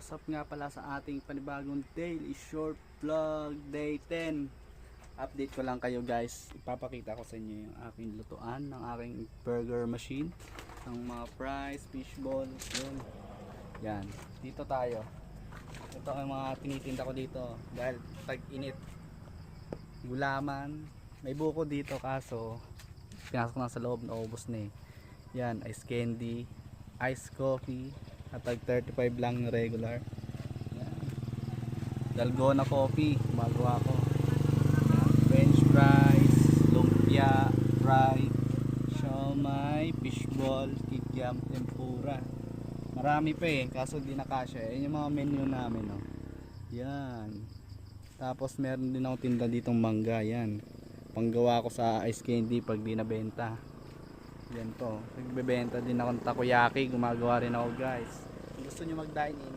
what's up nga pala sa ating panibagong daily short vlog day 10. Update ko lang kayo guys, ipapakita ko sa inyo yung aking lutuan ng aking burger machine, ng mga fries, fishball, yun. Yan, dito tayo. Ito ang mga tinitinda ko dito dahil tag-init. Gulaman, may buko dito kaso pinasok na sa loob, naubos na eh. Yan, ice candy, ice coffee at tag 35 lang na regular. Yan. Dalgona coffee, gumagawa ko. Yan. French fries, lumpia, fried, siomai, fishball, kikiam, tempura. Marami pa eh, kaso di nakasya. Yan yung mga menu namin, no. Yan. Tapos meron din ako tinda ditong mangga, yan. Panggawa ko sa ice candy pag di nabenta. Yan to. Nagbebenta din ako ng takoyaki, gumagawa rin ako guys. Kung gusto nyo mag-dine in,